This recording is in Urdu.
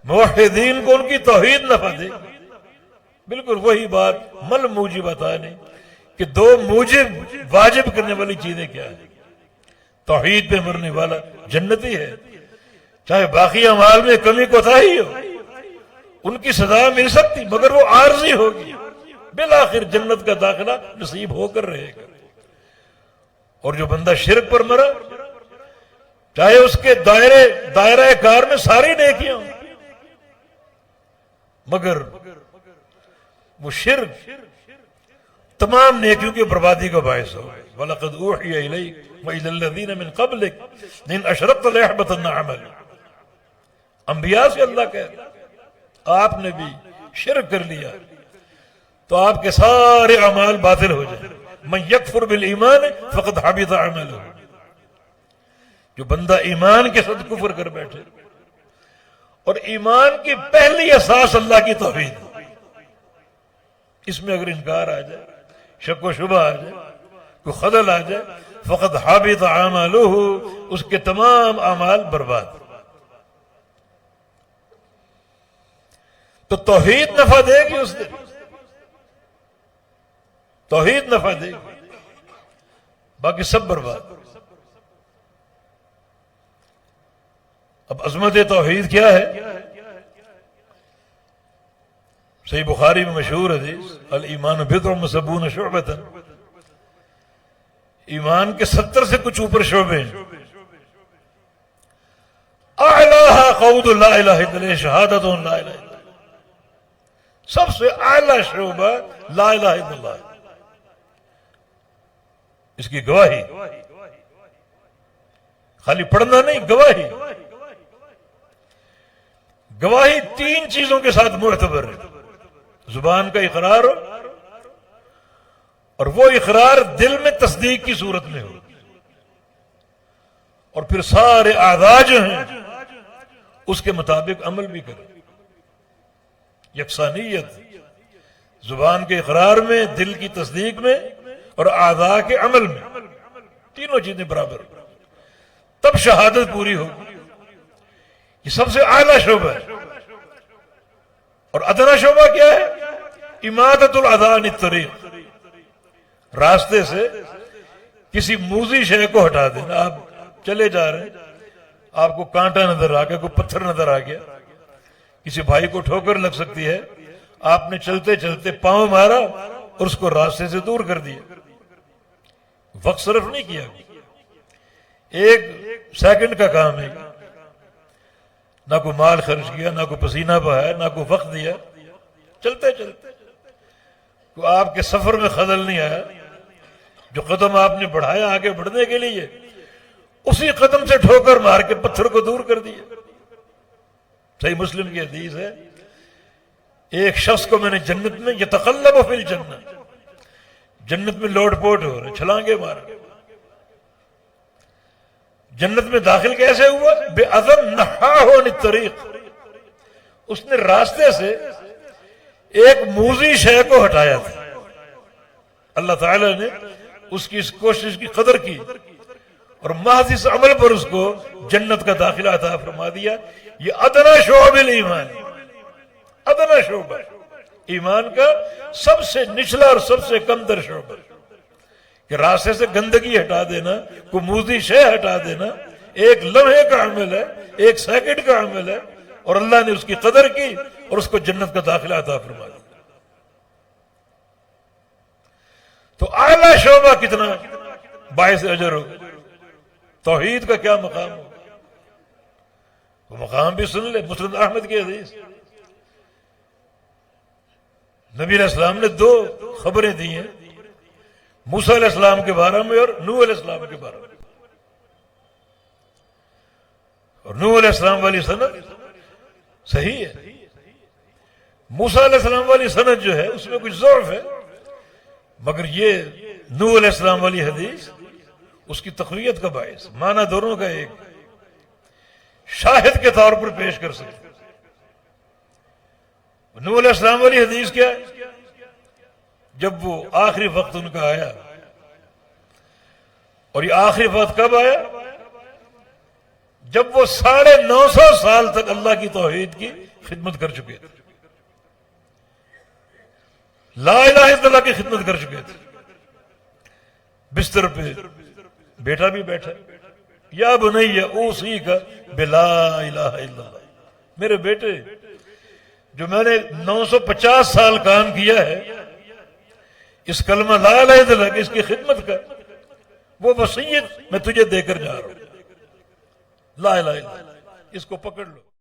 موحدین کو ان کی توحید نفع دے گی۔ بالکل وہی بات مل موجبات نہیں کہ دو موجب واجب کرنے والی چیزیں کیا ہیں۔ توحید پہ مرنے والا جنتی ہے، چاہے باقی اعمال میں کمی کوتاہی ہو، ان کی سزا مل سکتی مگر وہ عارضی ہوگی، بالآخر جنت کا داخلہ نصیب ہو کر رہے گا۔ اور جو بندہ شرک پر مرا، چاہے اس کے دائرہ کار میں ساری نیکیاں ہوں، مگر وہ شرک تمام نیکیوں کی بربادی کا باعث ہو۔ وَلَقَدْ أُوحِيَ إِلَيْكَ وَإِلَى الَّذِينَ مِن قَبْلِكَ لَئِنْ أَشْرَكْتَ لَيَحْبَطَنَّ عَمَلُكَ۔ انبیاء سے اللہ کہہ آپ نے بھی شرک کر لیا تو آپ کے سارے اعمال باطل ہو جائیں۔ مَن يَكْفُرْ بِالْإِيمَانِ فَقَدْ حَبِطَ عَمَلُهُ۔ جو بندہ ایمان کے ساتھ کفر کر بیٹھے، اور ایمان کی پہلی اساس اللہ کی توحید، اس میں اگر انکار آ جائے، شک و شبہ آ جائے، کوئی خلل آ جائے، فقد حابط اعمالہ، اس کے تمام اعمال برباد۔ تو توحید نفع دے گی، اس دن توحید نفع دے گی، باقی سب برباد۔ اب عظمت توحید کیا ہے؟ صحیح بخاری میں مشہور حدیث، الایمان بضع و شعبۃ، ایمان کے 70 سے کچھ اوپر شعبے ہیں۔ اعلیٰ قول لا الہ الا اللہ، شہادت لا الہ الا اللہ، سب سے اعلیٰ شعبہ لا الہ الا اللہ، اس کی گواہی، خالی پڑھنا نہیں، گواہی۔ گواہی 3 چیزوں کے ساتھ معتبر ہے، زبان کا اقرار ہو، اور وہ اقرار دل میں تصدیق کی صورت میں ہو، اور پھر سارے اعضاء جو ہیں اس کے مطابق عمل بھی کرے۔ یکسانیت زبان کے اقرار میں، دل کی تصدیق میں، اور اعضاء کے عمل میں، تینوں چیزیں برابر، تب شہادت پوری ہوگی۔ یہ سب سے اعلیٰ شعبہ ہے۔ اور ادنا شعبہ کیا ہے؟ اماطۃ الاذی عن الطریق، راستے سے کسی موذی شے کو ہٹا دینا۔ آپ چلے جا رہے ہیں، آپ کو کانٹا نظر آ گیا، کوئی پتھر نظر آ گیا، کسی بھائی کو ٹھوکر لگ سکتی ہے، آپ نے چلتے چلتے پاؤں مارا اور اس کو راستے سے دور کر دیا، وقت صرف نہیں کیا، 1 سیکنڈ کا کام ہے، نہ کوئی مال خرچ کیا، نہ کوئی پسینہ بہایا، نہ کوئی وقت دیا، چلتے چلتے کوئی آپ کے سفر میں خلل نہیں آیا، جو قدم آپ نے بڑھایا آگے بڑھنے کے لیے، اسی قدم سے ٹھوکر مار کے پتھر کو دور کر دیا۔ صحیح مسلم کی حدیث ہے، ایک شخص کو میں نے جنت میں یتقلب فی الجنہ، جنت میں لوٹ پوٹ ہو رہے، چھلانگے مار رہے، جنت میں داخل کیسے ہوا؟ بے اذن نحاہ عن الطریق، اس نے راستے سے ایک موذی شے کو ہٹایا تھا، اللہ تعالی نے اس کی اس کوشش کی قدر کی اور محض اس عمل پر اس کو جنت کا داخلہ عطا فرما دیا۔ یہ ادنا شعب الایمان، ادنا شعبہ ایمان کا سب سے نچلا اور سب سے کم تر شعبہ، کہ راستے سے گندگی ہٹا دینا، کوئی موذی شے ہٹا دینا، ایک لمحے کا عمل ہے، 1 سیکنڈ کا عمل ہے، اور اللہ نے اس کی قدر کی اور اس کو جنت کا داخلہ عطا فرما دیا۔ تو اعلیٰ شعبہ کتنا باعث اجر ہو، توحید کا کیا مقام ہو، وہ مقام بھی سن لے۔ مسند احمد کی حدیث، نبی علیہ السلام نے 2 خبریں دی ہیں، موسیٰ علیہ السلام کے بارے میں اور نوح علیہ السلام کے بارے میں، اور نوح علیہ السلام والی سند صحیح ہے، موسیٰ علیہ السلام والی سند جو ہے اس میں کچھ ضعف ہے، مگر یہ نوح علیہ السلام والی حدیث اس کی تقویت کا باعث، معنی دونوں کا ایک، شاہد کے طور پر پیش کر سکتے۔ نوح علیہ السلام والی حدیث کیا ہے؟ جب وہ آخری وقت ان کا آیا، اور یہ آخری وقت کب آیا؟ جب وہ 950 سال تک اللہ کی توحید کی خدمت کر چکے تھے، لا الہ الا اللہ کی خدمت کر چکے تھے، بستر پہ بیٹا بھی بیٹھا، یا بنی اوصیک بلا الہ الا اللہ، میرے بیٹے جو میں نے 950 سال کام کیا ہے اس کلمہ لا الہ الا اللہ اس کی خدمت کا، وہ وصیت میں تجھے دے کر جا رہا ہوں، لا الہ الا اللہ، اس کو پکڑ لو۔